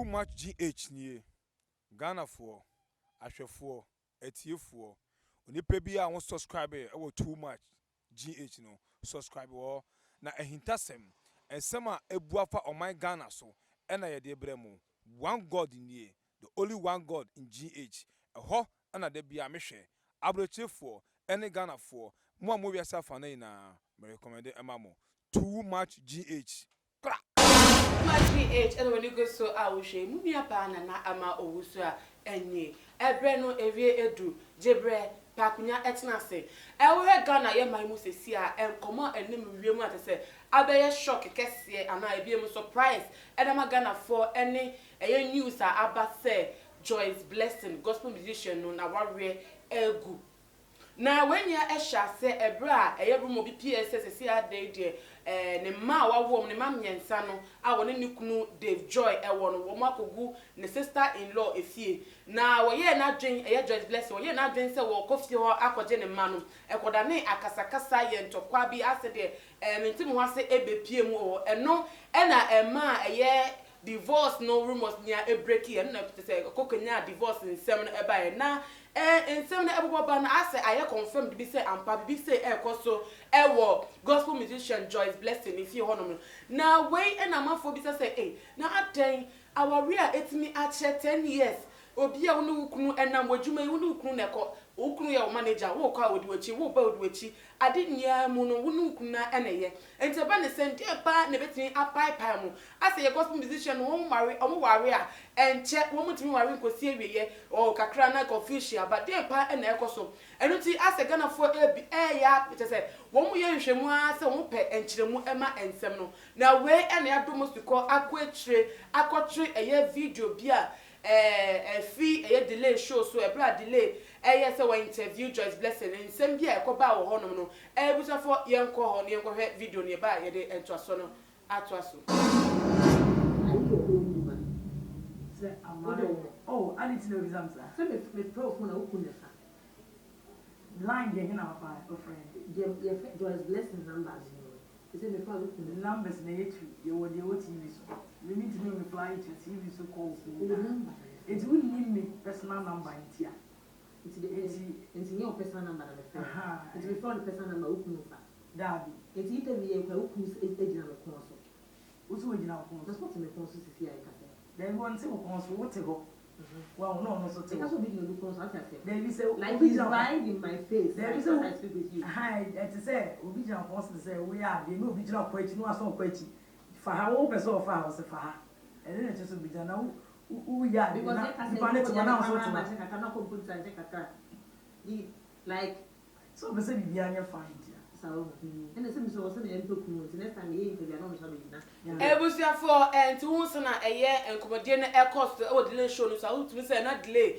too much GH nie Ghana for ahwefo etiefo onipa bi a won subscribe e wo too much GH no subscribe wo na ehintasem ensem a ebuafa oman Ghana so na ye de bremu one god nie the only one god in GH eho na de bia mehwe abrochefo ene Ghana for mo wiasa fa na ina me recommend emamo too much GH much GH and when you go so I will share mumia pana na ama owusu enye ebre no ewie edu jebre pakunya etnase ewe Ghana ye mai mu sesi a enkomo enim wiemu atese abeye shock kese ana ebiem surprise edama Ghana for ene eye news a abase Joyce Blessing gospel musician no na warwe egu na when ya esha se ebra eye rumo bi PSS si ade de ne ma wawo ne ma miensa no a woni ne kunu Dave Joy ewo no wo makogu ne sister in law efie na wo ye na dwen eye Joyce Blessing wo ye na dwen se wo kofie ho akoje ne ma no ekoda ne akasakasa ye ntokwa bi ase de mentim ho ase ebepie mu o eno na ema eye divorce no rumors nia ebreki en na say kokonya divorce nsem no eba ye na nsem no eboba na ase aye confirmed bi say ampa bi say ekoso ewo gospel musician Joyce Blessing if you hono na wey na mafo bi say na aten aware a etimi a 10 years obi a wonu ukunu enam wadwuma wonu ukunu neko ukunu ya manager wo kwa odiwachi wo ba odiwachi ade nia mu no wonu ukunu na eneye ente ba ne sente pa ne betini apai pai mu ase ye gospel musician wo mare omo ware a enche wo mutimi ware nkosi ewiye o kakra na confusion but de pa na ekoso enuti ase Ghana for ebi ya se wo mu ye nhwemu ase wo pe enchiremu ema ensem no na we na adomusiko akwaetire akotire eye video bia fi delay show so bra delay yes we interview Joyce Blessing and same bia ekoba wo honom no busafo yenko ho ne yenko hwe video ne ba ye de entoaso no atoaso oh I need to know exams so me prof na okunefa line dey na my friend Joyce Blessing numbers you say me follow the numbers na yetu you wo dey TV so we need to know reply to TV so call the number it will need me personal number in here it's your personal number na me it's before the personal number okunefa dabi it's interview kwa okunu ejina me kon so wo ejina kon that's what me kon so sisi ya ka then one say kon so what go wow no so take that's what video do kon so after then we say like he's lying in my face then we say I speak with you hi it say obi jina kon so say we are dey no obi jina kwa echi no aso kwa echi fa ha wo person fa ha so fa ha and then it just obi jina who ya because na to na so to na kana computer and kaka like so be say bi anya fine so and the same so was na ento kunu next time you interview na so be na ebusia for enti wonso na eye enkomodie na e-cost o delay show no so utumi say na delay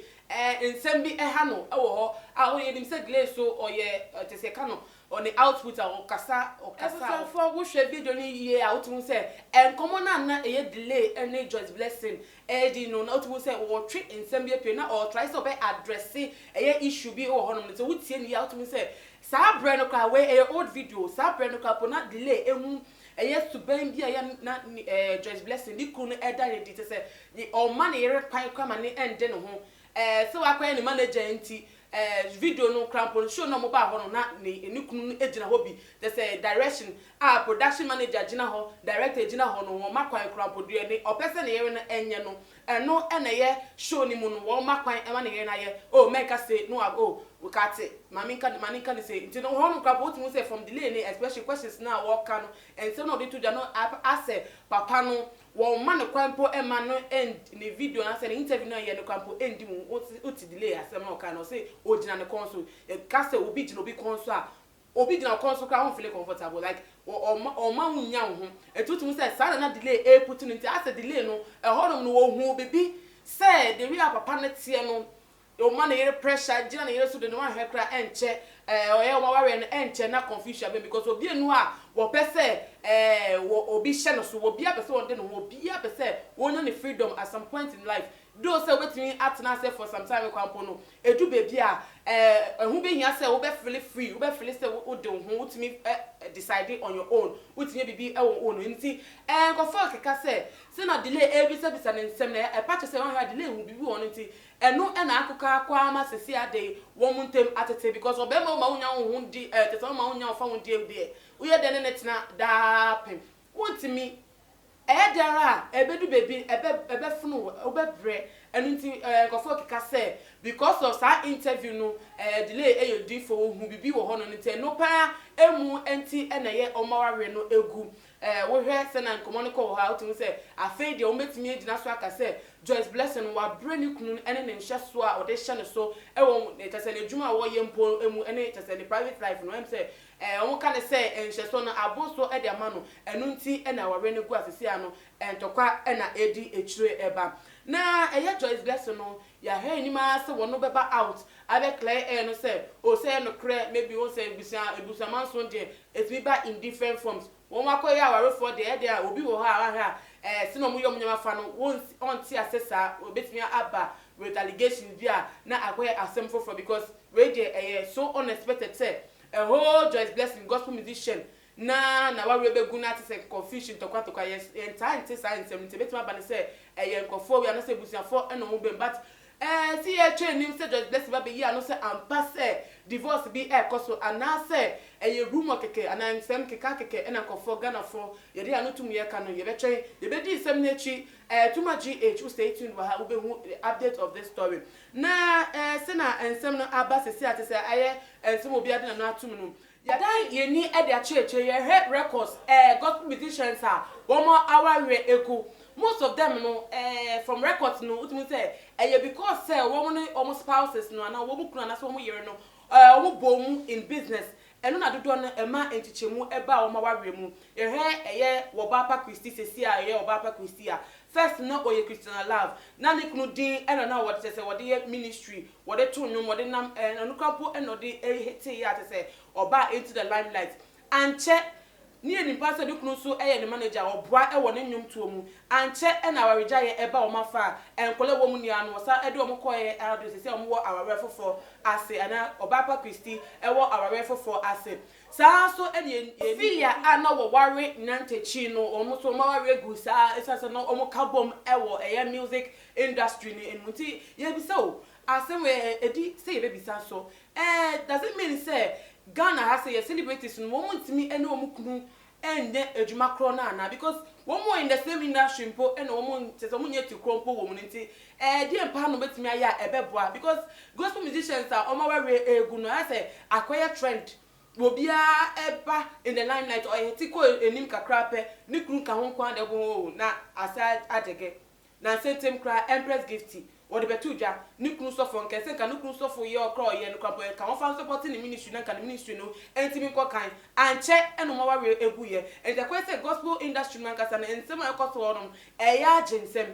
nsem bi ha no e wo ho a wo yedim say delay so oye tese ka no on the output a okasa for wo hwe video ni ye a utumi say enkomo na eye delay any Joyce Blessing di no na utumi say wo twe nsem bi pe na or try so be address eye issue bi wo ho no so wutie ni ya utumi say sa brand kwa we old video sa brand kwa po na delay ehu yes to ben bia ya na Joyce Blessing di kunu eda ready to say the o man e repan kwa ma ne ende no ho so akwa ni manager enti video no crampon show no mo ba ho no na ni kunu ejina ho bi they say direction production manager jina ho director jina ho no wo makwan crampon du ni o person ye no enye no eno na ye show ni mu no wo makwan e ma na ye na ye oh make us say no we cut it maninka say you know how crap we say from delay ni especially questions now work can and so no dey to no ase papa no wo man kwampo e ma no end ni video na say the interview no ye no kwampo end mu oti delay asem no kan no say ojina ne console e ka say obi jina obi console a obi jina console ka won feel comfortable like o ma hunya ho etutum say sa na delay e put no ase delay no e honom no wo hu bebi say the real papa na tie no o man na pressure jina na yere so de no wan hekra enche oye o ware no enche na confusion because obi enu a wo pese wo obi hye no so obi a pese won de no obi a pese won no freedom at some point in life do say wetimi atena say for some time kwampo no edu baby a ehun be hia say wo be feel free wo be feel say wo de ho wotimi decide on your own wotimi bibi e wo own nti go for keka say na delay e bi bisa ne nsem na e patch say won ha delay hu bibi won nti eno na akụkọ akwa ama sisi ade wo muntem atete because obema ma wonya ho di tete ma wonya ofa ho di e uye de ne netina da pem wotimi dara ebedu baby ebe funu obebre enu nti nkofo kika say because of that interview no delay eyodi for hu bibi wo ho no nti no pa emu enti na ye omaware no egu wo hwe se na nkomo no ko ha otu say afei de o metimi agina so aka say Joyce Blessing wa brand kunu ene ne nhye so a ode hye ne so ewo tese ne djuma wo ye mpo emu ene tese ne private life no em say won ka ne say nhye so no aboso e de ama no enu nti na ware ne gu asese ano entokwa na edi echire eba na eye Joyce Blessing no ya he ni ma se wono beba out abe clear no say o say no clear maybe o say ebusa manso de it be in different forms won wakoya ware for de e obi wo ha sino mu yom nyama fa no on ti assessor obetimi aba with allegations bia na akoya asem for because we dey so unexpected say a whole Joyce Blessing gospel musician na wa we be guna ti say confusion to kwatokwa yes entire science betimi aba ne say nkofo we na say busiafo na mo be but see a training say Joyce Blessing ba be ya no say ampa say divorce be koso ana say rumor keke ana nsem keka keke na nkofo Ghana for ye dey anotum ye ka no ye be twen ye be di nsem na chi tuma GH stay tuned wa ube hu update of this story na se na nsem no aba sesi ate say aye nsem obi ade na no atum no ya dan ye ni e de acheche ye head records gospel musicians are one more hour eku most of them no from records no utumi say because say woman almost spouses no na wo kunu na so wo yere no wo bom in business eno na dodo no ema entichemu eba wo ma ware mu ye he wo Papa Christy sesi a ye wo Papa Christy a first no oye Christian love na ne kunu din eno na wo say wo de ministry wo de to nwom wo de nam eno kapo eno de hete ya te say oba into the limelight anche ni eni pastor de kunu so the manager oboa wo ne nwom to mu anche na wareja ye eba wo mafa enkole wo mu ni anu sa ede wo koye ado se wo wo aware fofo ase ana Papa Christy wo aware fofo ase sa so eni fia ana wo ware nantechi no omo so ma ware gu sa esase no omo kabom wo music industry ni enmuti ye bi so ase we edi say be bi sa so does it mean say Ghana has a celebrities no one ntimi ene omukunu enne ejuma kro na because one more in the same industry mpo ene omo tese omo nyeti kro mpo wo mu nti die mpa no betimi aya ebeboa because gospel musicians are omo ware egu no ase akwaya trend obia eba in the limelight or hetiko enim kakra pe ni kunu ka ho kwa de bo na asa adege na sentem kra Empress Gifty or the betuja nukunu sofo nke se ka nukunu sofo ye okro ye nukwapo ka won fan support ni ministry na ka ni ministry no entimi ko kan anche eno mo ware egu ye ente kwa se gospel industry man kasa na ensem ekoso wonom eya aginsem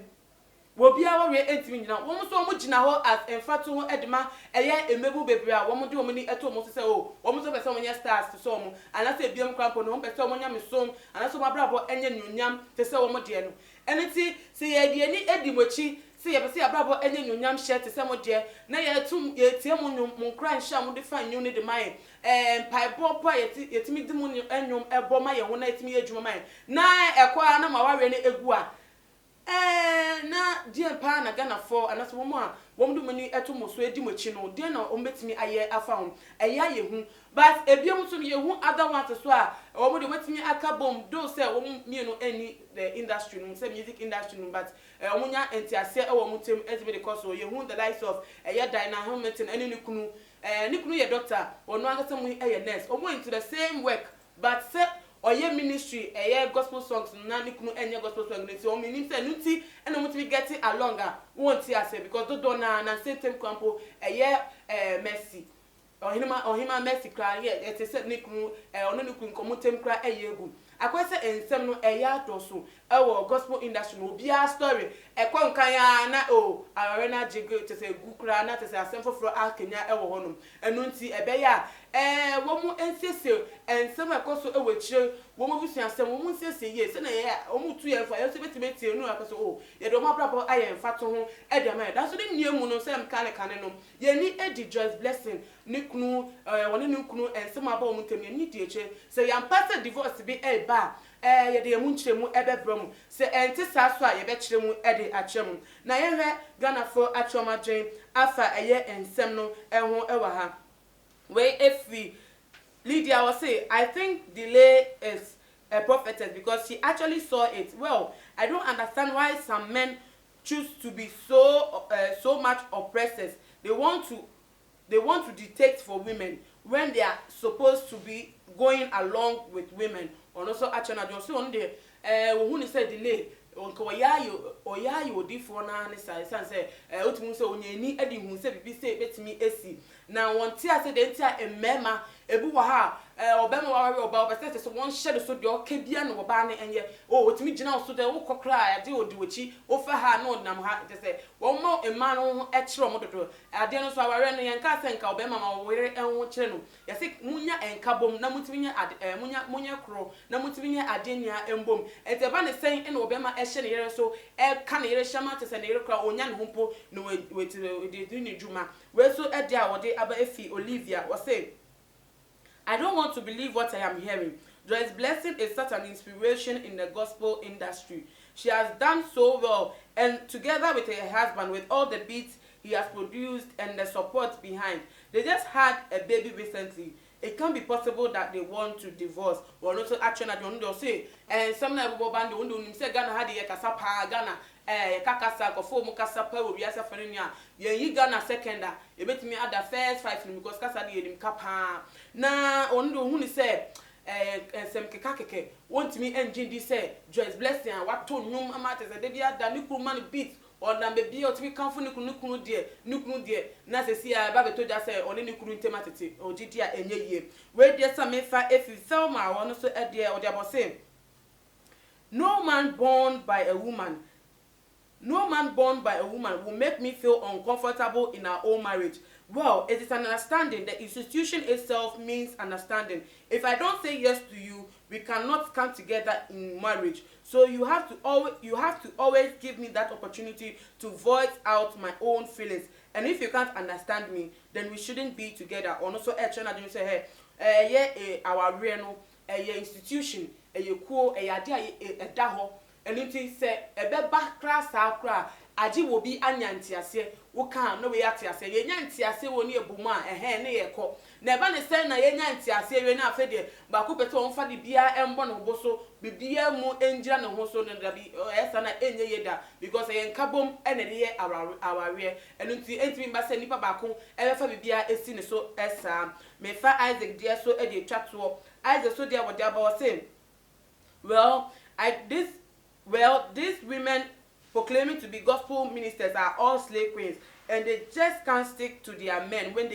wo bia ware entimi nyina wo so mo gina ho as enfatu ho edema eye emebu bebre a wo mo de wo ni eto mo se o wo mo so be se wo nya stars so mo ana se biam kwampo no wo be se wo nya mesom ana so mabrabo enye nyunyam te se wo mo de no eniti se ye de ni edimochi see ya bese abrabo enye nyonyam hye te se mo de na ye tum ye tie mo nyom mo kra nhya mo de fa nyom ne de mai pai popo ye timi di mo nyom ebo ma ye ho na timi adwuma mai na ekwa na ma ware ne egu a na die pa na Ghana for anaso mo a wo mdu mani eto mo so edi mochi no de na o metimi aye afa ho eya ye hu but ebiom so ye hu other ones so a wo mo de wetimi aka bom do say wo me no any the industry no say music industry no but wo nya entiase e wo mutem ezime de cause ye hu the likes of eya Dina Hamilton eni nikunu ye doctor ono anga some ye nurse o mo into the same work but say oye ministry gospel songs na nikunu enye gospel song nti o meaning say nti eno mutimi getting along won ti ase because do na sentem kwampo Mercy ohima Mercy kra ye ete say nikunu ono nikunu komutem kra egu akwese ensem no adoso ewo gospel industry no bia story ekwa nkan ya na aware na jige te say gukra na te say asem foforo akenya ewo honum enu nti ebe ya wo mu ensese ensem akoso e wechire wo mu busuasem wo mu nsese ye se na ye wo mu tu ye fa ye so betime tie nu akoso o ye do ma brabo aye mfa to ho e de ma da so de nie mu no se mkane no ye ni edi Joyce Blessing ni kunu woni ni kunu ensem aba wo mu tem ye ni die che se ya mpase divorce bi e ba ye de mu nkyere mu ebebro mu se enti sa so a ye be kyere mu e de akye mu na ye hwe Ghana for achoma dwen afa eye ensem no ho e wa ha we efi Lydia was say I think delay is a prophetess because she actually saw it. Well, I don't understand why some men choose to be so much oppressors. They want to dictate for women when they are supposed to be going along with women. And also actually I just on the who say delay onko oyayi odifo na ne sai say otumu say onyani adi hu say bibi say betimi esi na wonti ase de ntia emema ebu wa ha obema wa oba obese so won hye so de okabia no oba ne enye otumi gina so de wo kokra ade odi wachi ofa ha na odnam ha de say won mo ema no e kire mo dodo ade no so aware no yenka se nka obema ma were enwo kire no yese munya enka bom na mutumi nya munya kro na mutumi nya ade nia embom eteba ne sen ene obema hye ne yere so e ka ne yere hyama te se ne yere kra onya ne humpo no we de ni juma we so e de a wode aba efi Olivia was say I don't want to believe what I am hearing. Joyce Blessing is such an inspiration in the gospel industry. She has done so well, and together with her husband, with all the beats he has produced and the support behind, they just had a baby recently. It can't be possible that they want to divorce. Or also, actually, I don't say, and some people band the say Ghana had the Kasapa Ghana. Kakasa kofo mu kasa pa wo wiasa fani a ye yi Ghana seconder e betimi ada first 5 nim because kasa de yenim kapa na ondo hu ni say sem kekakeke wontimi engine di say Joyce Blessing a wato nyum amate se de bia da ni kuruma ni beat or na be bia otimi kanfo ni kunu de na se si a ba beto ja say oni ni kunu ntematete ogidi a enye yie we de sa me fa efi Selma wono so e de o de abose no man born by a woman will make me feel uncomfortable in our own marriage. Well, it is an understanding. The institution itself means understanding. If I don't say yes to you, we cannot come together in marriage. So you have to always give me that opportunity to voice out my own feelings. And if you can't understand me, then we shouldn't be together. And also, say, hey, our real institution, cool, daho. Elinti say ebe ba class akra agi wo bi anyantiase wo kan no we atiase ye nyantiase wo ni ebuma ne ye ko na eba ne say na ye nyantiase we na afede ba ko pete won fa de bia embo no boso bibia mu engira ne ho so no da bi esa na enye ye da because ye nkabom ene de ye aware elinti entimi ba say nipa ba ko ebe fa bibia esi ne so esa me fa Isaac dia so e de twato Isaac so dia wo dia ba wo say these women proclaiming to be gospel ministers are all slave queens, and they just can't stick to their men when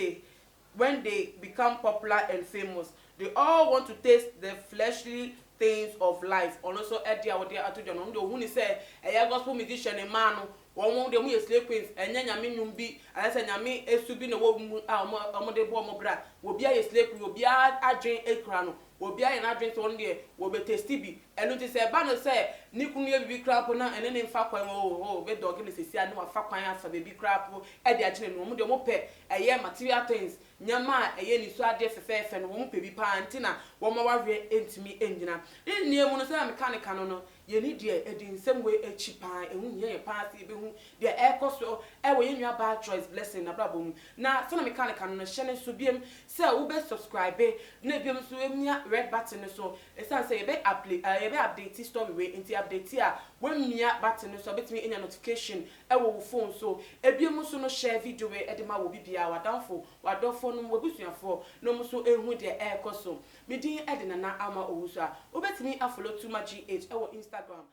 they become popular and famous. They all want to taste the fleshly things of life. Also, Edia or the Atu John, who say a gospel musician a man. One de mu slave queens enya nyame nyum bi alasa nyame esubi na wo mu amode bo mo bra wo bia ye slave queen wo bia adwen ekra no wo bia ye na adwen to on de wo be testi bi enu ti se ba no se ni kunu ye bi crap na ene ne mfa kwan wo be dog ne sesi anu afa kwan afa be bi crap e de agene no mo de mo pe eye material things nyama eye ni so ade fefefe no mo pe bi pa antina wo ma wawe entimi engina ni emu no se mechanic no ye ni de edin same way echi pa ehun ye pa se be hu de ekoso e wo ye nwa ba Joyce Blessing na brabo mu na so na mechanic no hye so biem se wo be subscribe na biem so emia red button so e say ye be update story we into update here when mia button so betimi enya notification e wo phone so ebiem so no share video we e de ma wo bibia wadofo no mo busuafo no mo so ehu de ekoso medin e de na ama owusu a obetimi afollow too much gh e wo Instagram